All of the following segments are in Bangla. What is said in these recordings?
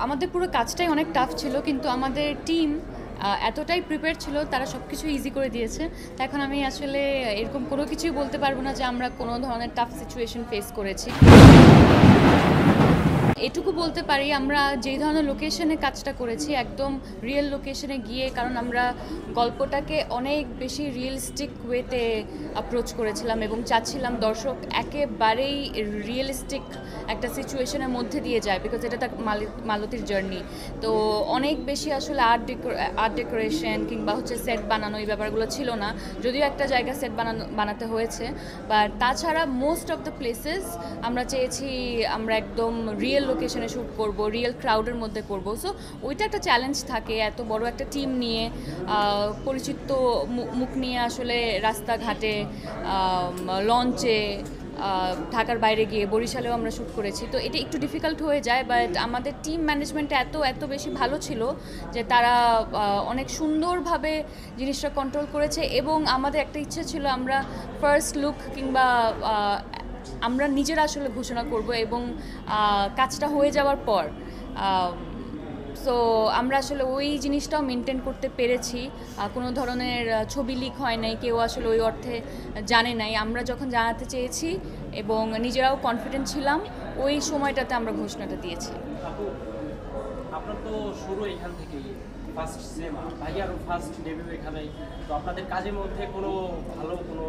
আমাদের পুরো কাজটাই অনেক টাফ ছিল, কিন্তু আমাদের টিম এতটাই প্রিপেয়ার ছিল, তারা সব কিছু ইজি করে দিয়েছে। তো এখন আমি আসলে এরকম কোনো কিছুই বলতে পারবো না যে আমরা কোনো ধরনের টাফ সিচুয়েশন ফেস করেছি। এটুকু বলতে পারি আমরা যেই ধরনের লোকেশনে কাজটা করেছি একদম রিয়েল লোকেশনে গিয়ে, কারণ আমরা গল্পটাকে অনেক বেশি রিয়েলিস্টিক ওয়েতে অ্যাপ্রোচ করেছিলাম এবং চাচ্ছিলাম দর্শক একেবারেই রিয়েলিস্টিক একটা সিচুয়েশনের মধ্যে দিয়ে যায়, বিকজ এটা তার মালতীর জার্নি। তো অনেক বেশি আসলে আর্ট ডেকোরেশন কিংবা হচ্ছে সেট বানানো এই ব্যাপারগুলো ছিল না, যদিও একটা জায়গা সেট বানাতে হয়েছে, বাট তাছাড়া মোস্ট অফ দ্য প্লেসেস আমরা চেয়েছি আমরা একদম রিয়েল লোকেশনে শ্যুট করব, রিয়েল ক্রাউডের মধ্যে করব। সো ওইটা একটা চ্যালেঞ্জ থাকে, এত বড় একটা টিম নিয়ে পরিচিত মুখ নিয়ে আসলে রাস্তাঘাটে, লঞ্চে, ঢাকার বাইরে গিয়ে বরিশালেও আমরা শ্যুট করেছি। তো এটা একটু ডিফিকাল্ট হয়ে যায়, বাট আমাদের টিম ম্যানেজমেন্ট এত বেশি ভালো ছিল যে তারা অনেক সুন্দরভাবে জিনিসটা কন্ট্রোল করেছে। এবং আমাদের একটা ইচ্ছে ছিল আমরা ফার্স্ট লুক কিংবা আমরা নিজেরা আসলে ঘোষণা করব, এবং কাজটা হয়ে যাওয়ার পর সো আমরা আসলে ওই জিনিসটাও মেনটেন করতে পেরেছি। কোনো ধরনের ছবি লিক হয় নাই, কেউ আসলে ওই অর্থে জানে নাই। আমরা যখন জানাতে চেয়েছি এবং নিজেরাও কনফিডেন্ট ছিলাম, ওই সময়টাতে আমরা ঘোষণাটা দিয়েছি। আপনার তো শুরু এখান থেকেই, ফার্স্ট সিনেমা ভাইয়ারও ফার্স্ট ডেবিউ এখানে। তো আপনাদের কাজের মধ্যে কোনো ভালো কোনো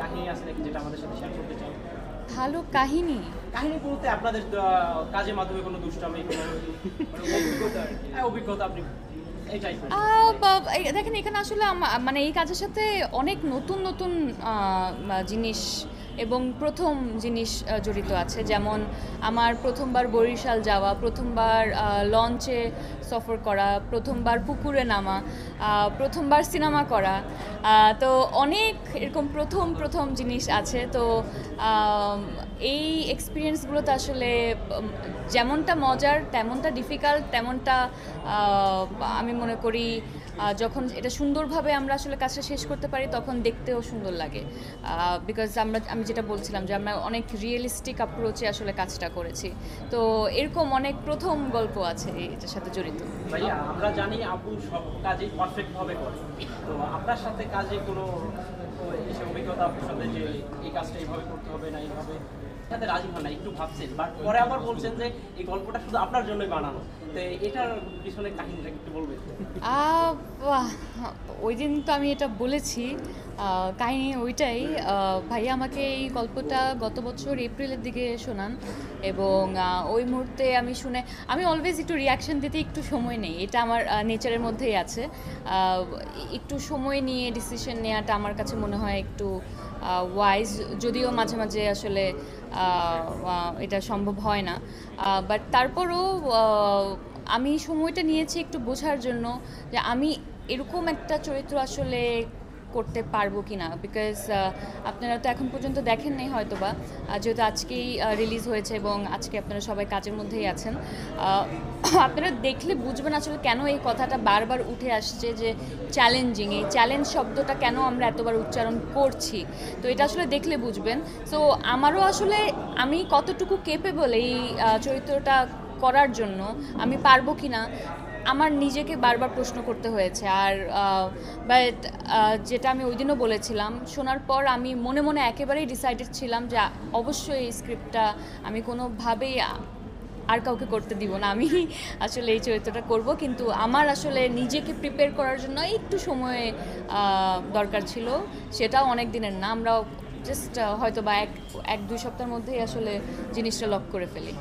কাহিনী আছে নাকি যেটা আমাদের সাথে শেয়ার করতে চান? ভালো কাহিনী বলতে আপনাদের কাজের মাধ্যমে কোনো দুষ্টামি, কোনো অভিজ্ঞতা আপনি দেখেন, এখানে আসলে মানে এই কাজের সাথে অনেক নতুন নতুন জিনিস এবং প্রথম জিনিস জড়িত আছে। যেমন আমার প্রথমবার বরিশাল যাওয়া, প্রথমবার লঞ্চে সফর করা, প্রথমবার পুকুরে নামা, প্রথমবার সিনেমা করা। তো অনেক এরকম প্রথম জিনিস আছে। তো এই এক্সপিরিয়েন্সগুলোতে আসলে যেমনটা মজার তেমনটা ডিফিকাল্ট, তেমনটা আমি মনে করি যখন এটা সুন্দরভাবে আমরা আসলে কাজটা শেষ করতে পারি তখন দেখতেও সুন্দর লাগে। বিকজ আমি যেটা বলছিলাম যে আমরা অনেক রিয়েলিস্টিক অ্যাপ্রোচে আসলে কাজটা করেছি। তো এরকম অনেক প্রথম গল্প আছে এটার সাথে জড়িত। ভাইয়া আমরা জানি আপু সব কাজই পারফেক্টভাবে করে, তো আপনার সাথে কাজে কোনো অভিজ্ঞতা আপনার সাথে যে এই কাজটা এইভাবে করতে হবে না এইভাবে সাথে রাজি হন না, একটু ভাবছেন, বাট পরে আবার বলছেন যে এই গল্পটা শুধু আপনার জন্যই বানানো। তো এটার পিছনে কাহিনীটা একটু বলবেন? ওই দিন তো আমি এটা বলেছি, কাহিনী ওইটাই। ভাইয়া আমাকে এই গল্পটা গত বছর এপ্রিলের দিকে শোনান, এবং ওই মুহূর্তে আমি অলওয়েজ একটু রিয়াকশন দিতে একটু সময় নেই, এটা আমার নেচারের মধ্যেই আছে। একটু সময় নিয়ে ডিসিশন নেওয়াটা আমার কাছে মনে হয় একটু ওয়াইজ, যদিও মাঝে মাঝে আসলে এটা সম্ভব হয় না। বাট তারপরও আমি সময়টা নিয়েছি একটু বোঝার জন্য যে আমি এরকম একটা চরিত্র আসলে করতে পারবো কি না। বিকজ আপনারা তো এখন পর্যন্ত দেখেন নাই হয়তো বা, যেহেতু আজকেই রিলিজ হয়েছে এবং আজকে আপনারা সবাই কাজের মধ্যেই আছেন, আপনারা দেখলে বুঝবেন আসলে কেন এই কথাটা বারবার উঠে আসছে যে চ্যালেঞ্জিং। এই চ্যালেঞ্জ শব্দটা কেন আমরা এতবার উচ্চারণ করছি, তো এটা আসলে দেখলে বুঝবেন। সো আমারও আসলে আমি কতটুকু কেপেবল এই চরিত্রটা করার জন্য, আমি পারবো কি না আমার নিজেকে বারবার প্রশ্ন করতে হয়েছে। আর বাট যেটা আমি ওই দিনও বলেছিলাম, শোনার পর আমি মনে মনে একেবারেই ডিসাইডেড ছিলাম যে অবশ্যই এই স্ক্রিপ্টটা আমি কোনোভাবেই আর কাউকে করতে দিব না, আমি আসলে এই চরিত্রটা করব। কিন্তু আমার আসলে নিজেকে প্রিপেয়ার করার জন্য একটু সময় দরকার ছিল, সেটাও অনেক দিনের না। আমরা জাস্ট হয়তো বা এক দুই সপ্তাহের মধ্যেই আসলে জিনিসটা লক করে ফেলি।